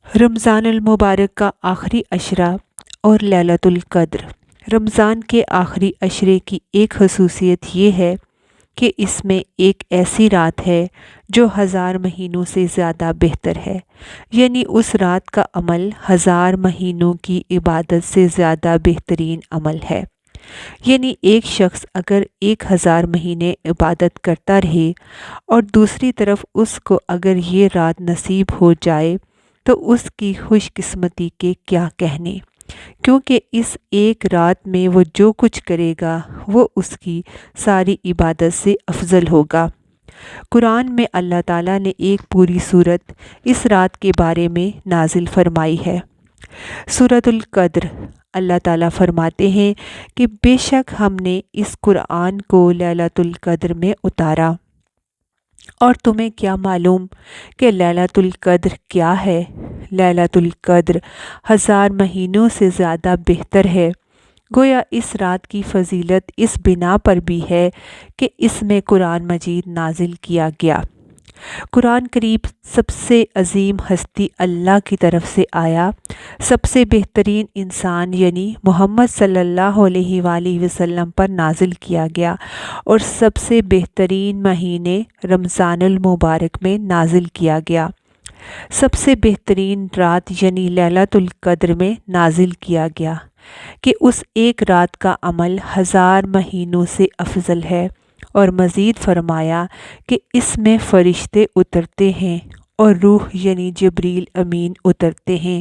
رمضان المبارک کا آخری عشرہ اور لیلۃ القدر۔ رمضان کے آخری عشرے کی ایک خصوصیت یہ ہے کہ اس میں ایک ایسی رات ہے جو 1000 مہینوں سے زیادہ بہتر ہے، یعنی اس رات کا عمل 1000 مہینوں کی عبادت سے زیادہ بہترین عمل ہے۔ یعنی ایک شخص اگر 1000 مہینے عبادت کرتا رہے اور دوسری طرف اس کو اگر یہ رات نصیب ہو جائے تو اس کی خوش قسمتی کے کیا کہنے، کیونکہ اس ایک رات میں وہ جو کچھ کرے گا وہ اس کی ساری عبادت سے افضل ہوگا۔ قرآن میں اللہ تعالیٰ نے ایک پوری سورت اس رات کے بارے میں نازل فرمائی ہے۔ سورۃ القدر۔ اللہ تعالیٰ فرماتے ہیں کہ بے شک ہم نے اس قرآن کو لیلۃ القدر میں اتارا، اور تمہیں کیا معلوم کہ لیلۃ القدر کیا ہے؟ لیلۃ القدر 1000 مہینوں سے زیادہ بہتر ہے۔ گویا اس رات کی فضیلت اس بنا پر بھی ہے کہ اس میں قرآن مجید نازل کیا گیا۔ قرآن کریم سب سے عظیم ہستی اللہ کی طرف سے آیا، سب سے بہترین انسان یعنی محمد صلی اللہ علیہ وآلہ وسلم پر نازل کیا گیا، اور سب سے بہترین مہینے رمضان المبارک میں نازل کیا گیا، سب سے بہترین رات یعنی لیلۃ القدر میں نازل کیا گیا کہ اس ایک رات کا عمل 1000 مہینوں سے افضل ہے، اور مزید فرمایا کہ اس میں فرشتے اترتے ہیں اور روح یعنی جبریل امین اترتے ہیں۔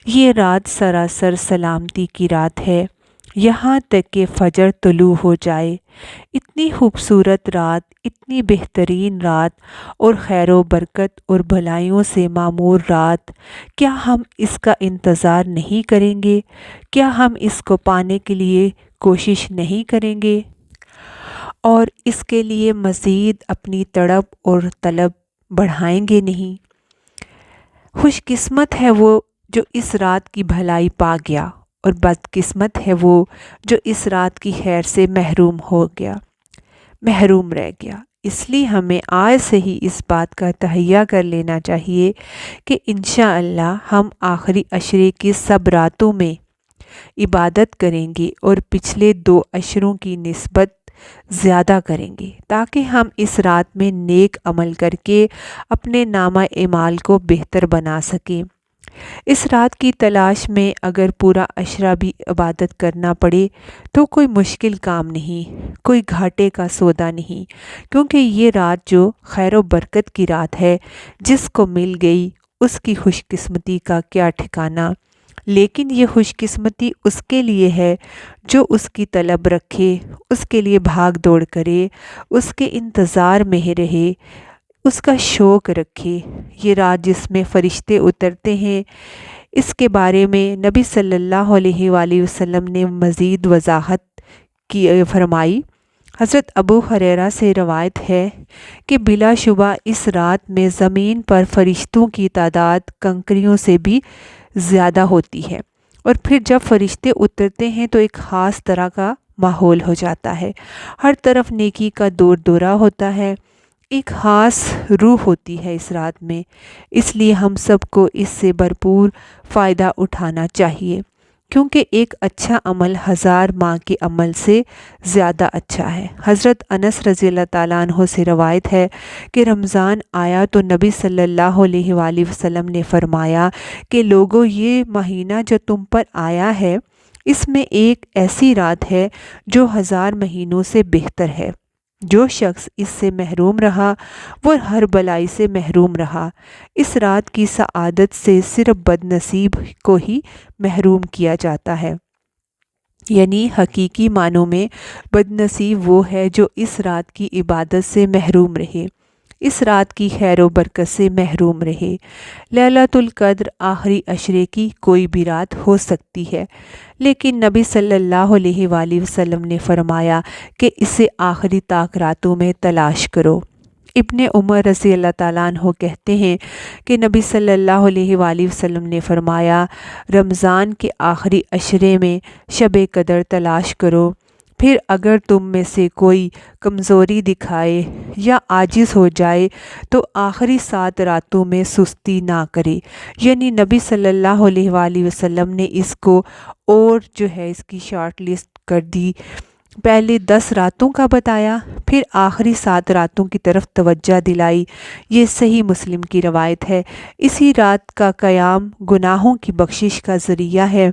یہ رات سراسر سلامتی کی رات ہے یہاں تک کہ فجر طلوع ہو جائے۔ اتنی خوبصورت رات، اتنی بہترین رات اور خیر و برکت اور بھلائیوں سے معمور رات، کیا ہم اس کا انتظار نہیں کریں گے؟ کیا ہم اس کو پانے کے لیے کوشش نہیں کریں گے اور اس کے لیے مزید اپنی تڑپ اور طلب بڑھائیں گے نہیں؟ خوش قسمت ہے وہ جو اس رات کی بھلائی پا گیا، اور بدقسمت ہے وہ جو اس رات کی خیر سے محروم رہ گیا۔ اس لیے ہمیں آج سے ہی اس بات کا تہیہ کر لینا چاہیے کہ انشاءاللہ ہم آخری عشرے کی سب راتوں میں عبادت کریں گے اور پچھلے 2 عشروں کی نسبت زیادہ کریں گے، تاکہ ہم اس رات میں نیک عمل کر کے اپنے نامہ اعمال کو بہتر بنا سکیں۔ اس رات کی تلاش میں اگر پورا عشرہ بھی عبادت کرنا پڑے تو کوئی مشکل کام نہیں، کوئی گھاٹے کا سودا نہیں، کیونکہ یہ رات جو خیر و برکت کی رات ہے، جس کو مل گئی اس کی خوش قسمتی کا کیا ٹھکانہ۔ لیکن یہ خوش قسمتی اس کے لیے ہے جو اس کی طلب رکھے، اس کے لیے بھاگ دوڑ کرے، اس کے انتظار میں رہے، اس کا شوق رکھے۔ یہ رات جس میں فرشتے اترتے ہیں، اس کے بارے میں نبی صلی اللہ علیہ وآلہ وسلم نے مزید وضاحت فرمائی۔ حضرت ابو ہریرہ سے روایت ہے کہ بلا شبہ اس رات میں زمین پر فرشتوں کی تعداد کنکریوں سے بھی زیادہ ہوتی ہے، اور پھر جب فرشتے اترتے ہیں تو ایک خاص طرح کا ماحول ہو جاتا ہے، ہر طرف نیکی کا دور دورہ ہوتا ہے، ایک خاص روح ہوتی ہے اس رات میں۔ اس لیے ہم سب کو اس سے بھرپور فائدہ اٹھانا چاہیے، کیونکہ ایک اچھا عمل 1000 ماہ کے عمل سے زیادہ اچھا ہے۔ حضرت انس رضی اللہ تعالیٰ عنہ سے روایت ہے کہ رمضان آیا تو نبی صلی اللہ علیہ وآلہ وسلم نے فرمایا کہ لوگو، یہ مہینہ جو تم پر آیا ہے اس میں ایک ایسی رات ہے جو 1000 مہینوں سے بہتر ہے۔ جو شخص اس سے محروم رہا وہ ہر بلائی سے محروم رہا۔ اس رات کی سعادت سے صرف بد نصیب کو ہی محروم کیا جاتا ہے، یعنی حقیقی معنوں میں بد نصیب وہ ہے جو اس رات کی عبادت سے محروم رہے، اس رات کی خیر و برکت سے محروم رہے۔ لیلۃ القدر آخری عشرے کی کوئی بھی رات ہو سکتی ہے، لیکن نبی صلی اللہ علیہ وآلہ وسلم نے فرمایا کہ اسے آخری طاق راتوں میں تلاش کرو۔ ابن عمر رضی اللہ تعالیٰ عنہ کہتے ہیں کہ نبی صلی اللہ علیہ وآلہ وسلم نے فرمایا، رمضان کے آخری عشرے میں شب قدر تلاش کرو، پھر اگر تم میں سے کوئی کمزوری دکھائے یا عاجز ہو جائے تو آخری 7 راتوں میں سستی نہ کرے۔ یعنی نبی صلی اللہ علیہ وآلہ وسلم نے اس کو اور جو ہے اس کی شارٹ لسٹ کر دی، پہلے 10 راتوں کا بتایا، پھر آخری 7 راتوں کی طرف توجہ دلائی۔ یہ صحیح مسلم کی روایت ہے۔ اسی رات کا قیام گناہوں کی بخشش کا ذریعہ ہے۔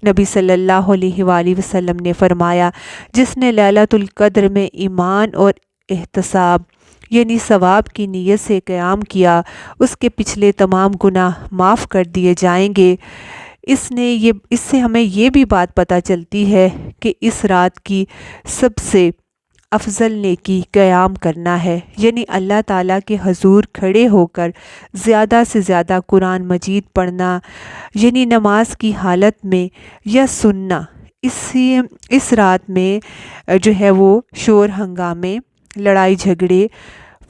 نبی صلی اللہ علیہ وآلہ وسلم نے فرمایا، جس نے لیلۃ القدر میں ایمان اور احتساب یعنی ثواب کی نیت سے قیام کیا، اس کے پچھلے تمام گناہ معاف کر دیے جائیں گے۔ اس سے ہمیں یہ بھی بات پتہ چلتی ہے کہ اس رات کی سب سے افضل نیکی قیام کرنا ہے، یعنی اللہ تعالیٰ کے حضور کھڑے ہو کر زیادہ سے زیادہ قرآن مجید پڑھنا، یعنی نماز کی حالت میں یا سننا۔ اس رات میں جو ہے وہ شور ہنگامے، لڑائی جھگڑے،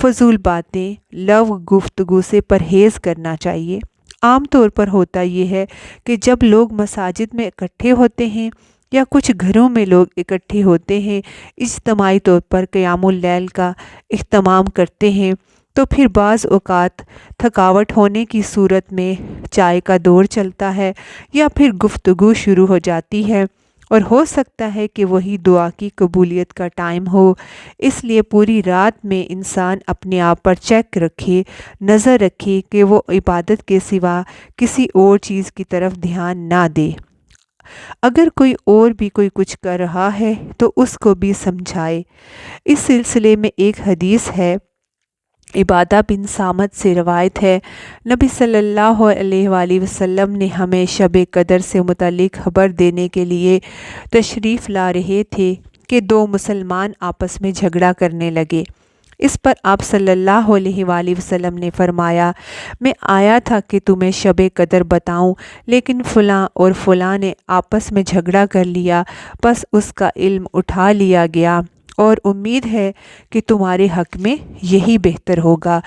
فضول باتیں، لغو گفتگو سے پرہیز کرنا چاہیے۔ عام طور پر ہوتا یہ ہے کہ جب لوگ مساجد میں اکٹھے ہوتے ہیں یا کچھ گھروں میں لوگ اکٹھے ہوتے ہیں، اجتماعی طور پر قیام اللیل کا اہتمام کرتے ہیں، تو پھر بعض اوقات تھکاوٹ ہونے کی صورت میں چائے کا دور چلتا ہے یا پھر گفتگو شروع ہو جاتی ہے، اور ہو سکتا ہے کہ وہی دعا کی قبولیت کا ٹائم ہو۔ اس لیے پوری رات میں انسان اپنے آپ پر چیک رکھے، نظر رکھے کہ وہ عبادت کے سوا کسی اور چیز کی طرف دھیان نہ دے۔ اگر کوئی اور بھی کچھ کر رہا ہے تو اس کو بھی سمجھائے۔ اس سلسلے میں ایک حدیث ہے، عبادہ بن صامت سے روایت ہے، نبی صلی اللہ علیہ وآلہ وسلم نے ہمیں شب قدر سے متعلق خبر دینے کے لیے تشریف لا رہے تھے کہ 2 مسلمان آپس میں جھگڑا کرنے لگے۔ اس پر آپ صلی اللہ علیہ وآلہ وسلم نے فرمایا، میں آیا تھا کہ تمہیں شب قدر بتاؤں، لیکن فلاں اور فلاں نے آپس میں جھگڑا کر لیا، بس اس کا علم اٹھا لیا گیا، اور امید ہے کہ تمہارے حق میں یہی بہتر ہوگا۔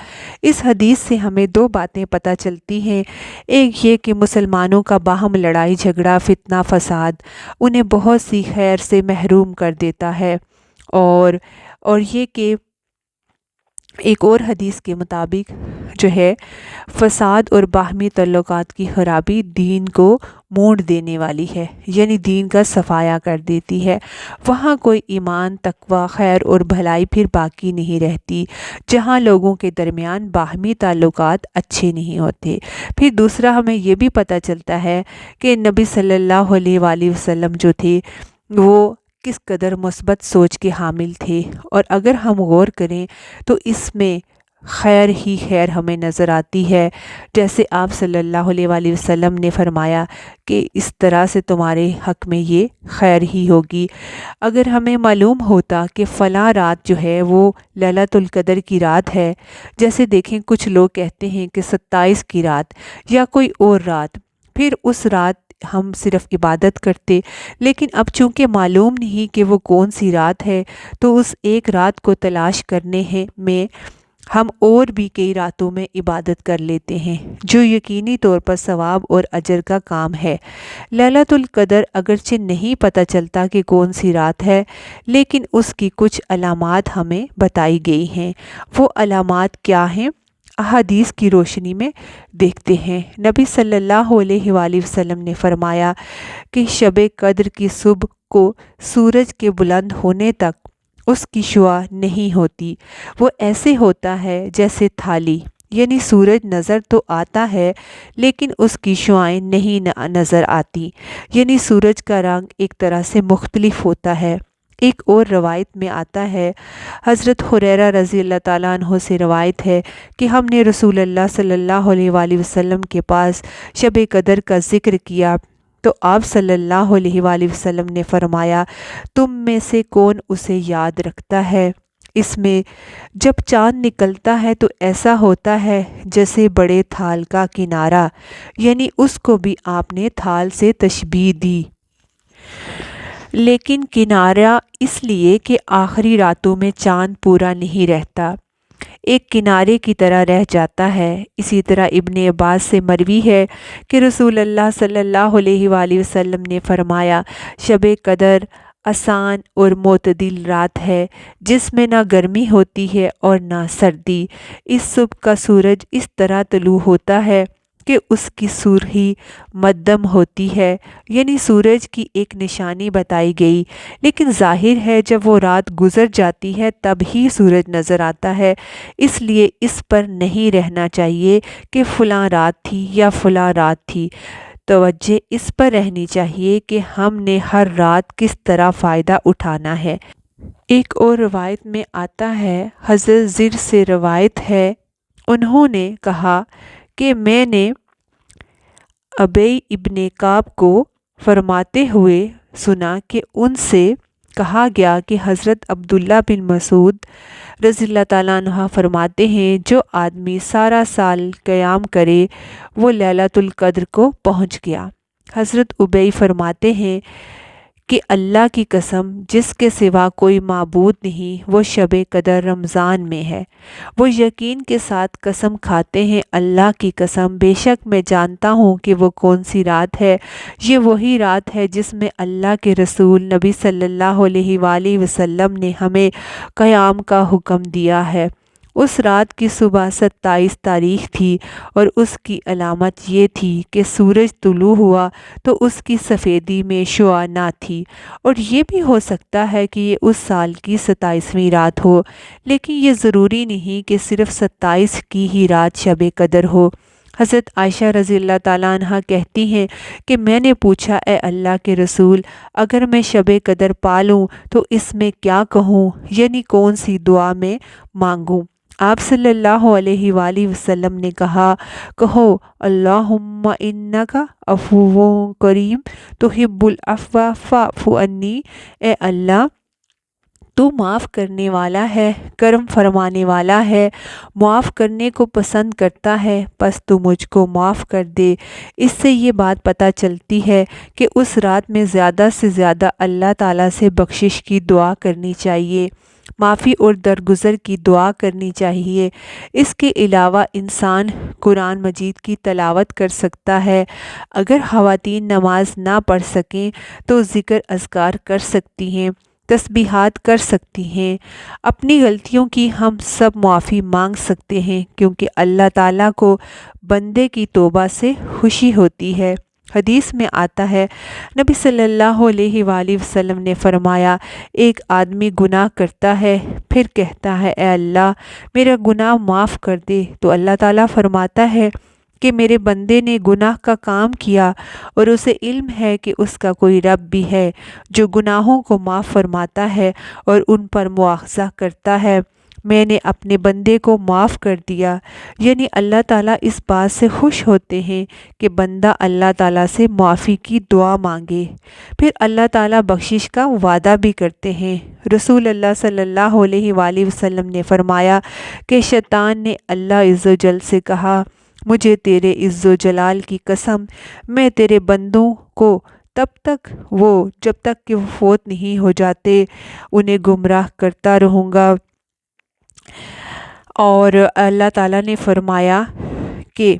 اس حدیث سے ہمیں 2 باتیں پتہ چلتی ہیں۔ ایک یہ کہ مسلمانوں کا باہم لڑائی جھگڑا، فتنہ فساد انہیں بہت سی خیر سے محروم کر دیتا ہے، اور یہ کہ ایک اور حدیث کے مطابق جو ہے فساد اور باہمی تعلقات کی خرابی دین کو مونڈ دینے والی ہے، یعنی دین کا صفایا کر دیتی ہے۔ وہاں کوئی ایمان، تقوی، خیر اور بھلائی پھر باقی نہیں رہتی، جہاں لوگوں کے درمیان باہمی تعلقات اچھے نہیں ہوتے۔ پھر دوسرا ہمیں یہ بھی پتہ چلتا ہے کہ نبی صلی اللہ علیہ وآلہ وسلم جو تھے وہ کس قدر مثبت سوچ کے حامل تھے، اور اگر ہم غور کریں تو اس میں خیر ہی خیر ہمیں نظر آتی ہے۔ جیسے آپ صلی اللہ علیہ وآلہ وسلم نے فرمایا کہ اس طرح سے تمہارے حق میں یہ خیر ہی ہوگی۔ اگر ہمیں معلوم ہوتا کہ فلاں رات جو ہے وہ لیلۃ القدر کی رات ہے، جیسے دیکھیں کچھ لوگ کہتے ہیں کہ 27 کی رات یا کوئی اور رات، پھر اس رات ہم صرف عبادت کرتے، لیکن اب چونکہ معلوم نہیں کہ وہ کون سی رات ہے، تو اس ایک رات کو تلاش کرنے میں ہم اور بھی کئی راتوں میں عبادت کر لیتے ہیں، جو یقینی طور پر ثواب اور اجر کا کام ہے۔ لیلۃ القدر اگرچہ نہیں پتہ چلتا کہ کون سی رات ہے، لیکن اس کی کچھ علامات ہمیں بتائی گئی ہیں۔ وہ علامات کیا ہیں؟ احادیث کی روشنی میں دیکھتے ہیں۔ نبی صلی اللہ علیہ وآلہ وسلم نے فرمایا کہ شب قدر کی صبح کو سورج کے بلند ہونے تک اس کی شعاع نہیں ہوتی، وہ ایسے ہوتا ہے جیسے تھالی، یعنی سورج نظر تو آتا ہے لیکن اس کی شعائیں نہیں نظر آتی، یعنی سورج کا رنگ ایک طرح سے مختلف ہوتا ہے۔ ایک اور روایت میں آتا ہے، حضرت ہریرہ رضی اللہ تعالیٰ عنہ سے روایت ہے کہ ہم نے رسول اللہ صلی اللہ علیہ وآلہ وسلم کے پاس شب قدر کا ذکر کیا تو آپ صلی اللہ علیہ وآلہ وسلم نے فرمایا، تم میں سے کون اسے یاد رکھتا ہے؟ اس میں جب چاند نکلتا ہے تو ایسا ہوتا ہے جیسے بڑے تھال کا کنارہ، یعنی اس کو بھی آپ نے تھال سے تشبیہ دی، لیکن کنارہ اس لیے کہ آخری راتوں میں چاند پورا نہیں رہتا، ایک کنارے کی طرح رہ جاتا ہے۔ اسی طرح ابن عباس سے مروی ہے کہ رسول اللہ صلی اللہ علیہ وآلہ وسلم نے فرمایا، شب قدر آسان اور معتدل رات ہے جس میں نہ گرمی ہوتی ہے اور نہ سردی۔ اس صبح کا سورج اس طرح طلوع ہوتا ہے کہ اس کی سرخی مدھم ہوتی ہے، یعنی سورج کی ایک نشانی بتائی گئی، لیکن ظاہر ہے جب وہ رات گزر جاتی ہے تب ہی سورج نظر آتا ہے۔ اس لیے اس پر نہیں رہنا چاہیے کہ فلاں رات تھی یا فلاں رات تھی، توجہ اس پر رہنی چاہیے کہ ہم نے ہر رات کس طرح فائدہ اٹھانا ہے۔ ایک اور روایت میں آتا ہے، حضرت زر سے روایت ہے، انہوں نے کہا کہ میں نے ابی ابن کعب کو فرماتے ہوئے سنا کہ ان سے کہا گیا کہ حضرت عبداللہ بن مسعود رضی اللہ تعالیٰ عنہ فرماتے ہیں، جو آدمی سارا سال قیام کرے وہ لیلۃ القدر کو پہنچ گیا۔ حضرت ابی فرماتے ہیں کہ اللہ کی قسم جس کے سوا کوئی معبود نہیں، وہ شب قدر رمضان میں ہے۔ وہ یقین کے ساتھ قسم کھاتے ہیں، اللہ کی قسم بے شک میں جانتا ہوں کہ وہ کون سی رات ہے۔ یہ وہی رات ہے جس میں اللہ کے رسول نبی صلی اللہ علیہ وآلہ وسلم نے ہمیں قیام کا حکم دیا ہے۔ اس رات کی صبح 27 تاریخ تھی اور اس کی علامت یہ تھی کہ سورج طلوع ہوا تو اس کی سفیدی میں شعاع نہ تھی، اور یہ بھی ہو سکتا ہے کہ یہ اس سال کی 27ویں رات ہو، لیکن یہ ضروری نہیں کہ صرف 27 کی ہی رات شب قدر ہو۔ حضرت عائشہ رضی اللہ تعالیٰ عنہ کہتی ہیں کہ میں نے پوچھا، اے اللہ کے رسول، اگر میں شب قدر پا لوں تو اس میں کیا کہوں، یعنی کون سی دعا میں مانگوں؟ آپ صلی اللہ علیہ وآلہ وسلم نے کہا، کہو اللہم انک عفو کریم تحب العفو فاعف عنی، اے اللہ تو معاف کرنے والا ہے، کرم فرمانے والا ہے، معاف کرنے کو پسند کرتا ہے، پس تو مجھ کو معاف کر دے۔ اس سے یہ بات پتہ چلتی ہے کہ اس رات میں زیادہ سے زیادہ اللہ تعالیٰ سے بخشش کی دعا کرنی چاہیے، معافی اور درگزر کی دعا کرنی چاہیے۔ اس کے علاوہ انسان قرآن مجید کی تلاوت کر سکتا ہے۔ اگر خواتین نماز نہ پڑھ سکیں تو ذکر اذکار کر سکتی ہیں، تسبیحات کر سکتی ہیں۔ اپنی غلطیوں کی ہم سب معافی مانگ سکتے ہیں، کیونکہ اللہ تعالیٰ کو بندے کی توبہ سے خوشی ہوتی ہے۔ حدیث میں آتا ہے، نبی صلی اللہ علیہ وآلہ وسلم نے فرمایا، ایک آدمی گناہ کرتا ہے، پھر کہتا ہے، اے اللہ میرا گناہ معاف کر دے، تو اللہ تعالیٰ فرماتا ہے کہ میرے بندے نے گناہ کا کام کیا اور اسے علم ہے کہ اس کا کوئی رب بھی ہے جو گناہوں کو معاف فرماتا ہے اور ان پر مواخذہ کرتا ہے، میں نے اپنے بندے کو معاف کر دیا۔ یعنی اللہ تعالیٰ اس بات سے خوش ہوتے ہیں کہ بندہ اللہ تعالیٰ سے معافی کی دعا مانگے، پھر اللہ تعالیٰ بخشش کا وعدہ بھی کرتے ہیں۔ رسول اللہ صلی اللہ علیہ وآلہ وسلم نے فرمایا کہ شیطان نے اللہ عز و جل سے کہا، مجھے تیرے عز و جلال کی قسم، میں تیرے بندوں کو جب تک کہ وہ فوت نہیں ہو جاتے انہیں گمراہ کرتا رہوں گا۔ اور اللہ تعالیٰ نے فرمایا کہ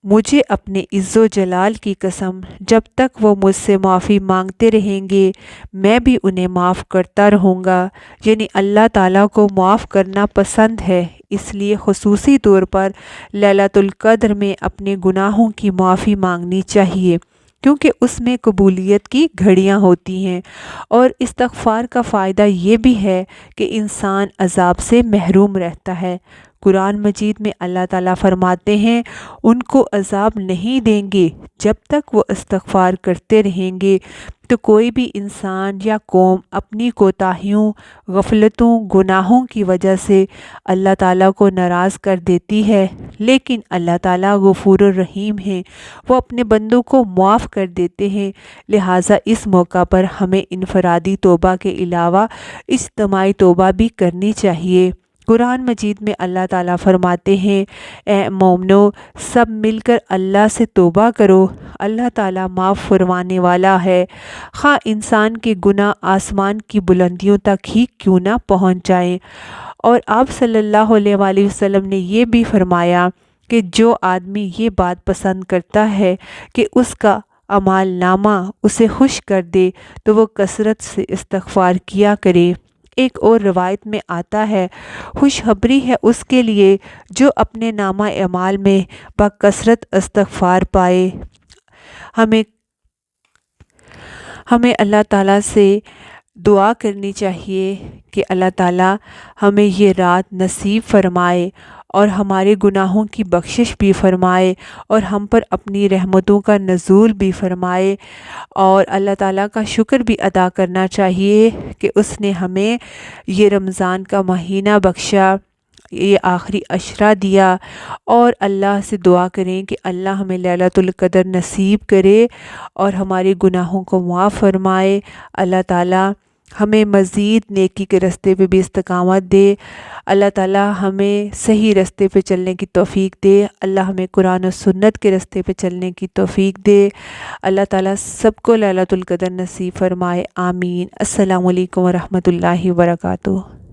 مجھے اپنے عز و جلال کی قسم، جب تک وہ مجھ سے معافی مانگتے رہیں گے میں بھی انہیں معاف کرتا رہوں گا۔ یعنی اللہ تعالیٰ کو معاف کرنا پسند ہے، اس لیے خصوصی طور پر لیلۃ القدر میں اپنے گناہوں کی معافی مانگنی چاہیے، کیونکہ اس میں قبولیت کی گھڑیاں ہوتی ہیں۔ اور استغفار کا فائدہ یہ بھی ہے کہ انسان عذاب سے محروم رہتا ہے۔ قرآن مجید میں اللہ تعالیٰ فرماتے ہیں، ان کو عذاب نہیں دیں گے جب تک وہ استغفار کرتے رہیں گے۔ تو کوئی بھی انسان یا قوم اپنی کوتاہیوں، غفلتوں، گناہوں کی وجہ سے اللہ تعالیٰ کو ناراض کر دیتی ہے، لیکن اللہ تعالیٰ غفور الرحیم ہیں، وہ اپنے بندوں کو معاف کر دیتے ہیں۔ لہٰذا اس موقع پر ہمیں انفرادی توبہ کے علاوہ اجتماعی توبہ بھی کرنی چاہیے۔ قرآن مجید میں اللہ تعالیٰ فرماتے ہیں، اے مومنو سب مل کر اللہ سے توبہ کرو، اللہ تعالیٰ معاف فرمانے والا ہے، خواہ انسان کے گناہ آسمان کی بلندیوں تک ہی کیوں نہ پہنچ جائیں۔ اور آپ صلی اللہ علیہ وآلہ وسلم نے یہ بھی فرمایا کہ جو آدمی یہ بات پسند کرتا ہے کہ اس کا اعمال نامہ اسے خوش کر دے تو وہ کثرت سے استغفار کیا کرے۔ ایک اور روایت میں آتا ہے، خوشخبری ہے اس کے لیے جو اپنے نامہ اعمال میں بکثرت استغفار پائے۔ ہمیں اللہ تعالیٰ سے دعا کرنی چاہیے کہ اللہ تعالیٰ ہمیں یہ رات نصیب فرمائے اور ہمارے گناہوں کی بخشش بھی فرمائے اور ہم پر اپنی رحمتوں کا نزول بھی فرمائے، اور اللہ تعالیٰ کا شکر بھی ادا کرنا چاہیے کہ اس نے ہمیں یہ رمضان کا مہینہ بخشا، یہ آخری عشرہ دیا، اور اللہ سے دعا کریں کہ اللہ ہمیں لیلۃ القدر نصیب کرے اور ہمارے گناہوں کو معاف فرمائے۔ اللہ تعالیٰ ہمیں مزید نیکی کے راستے پہ بھی استقامت دے، اللہ تعالیٰ ہمیں صحیح راستے پہ چلنے کی توفیق دے، اللہ ہمیں قرآن و سنت کے راستے پہ چلنے کی توفیق دے۔ اللہ تعالیٰ سب کو لیلۃ القدر نصیب فرمائے، آمین۔ السلام علیکم ورحمۃ اللہ وبرکاتہ۔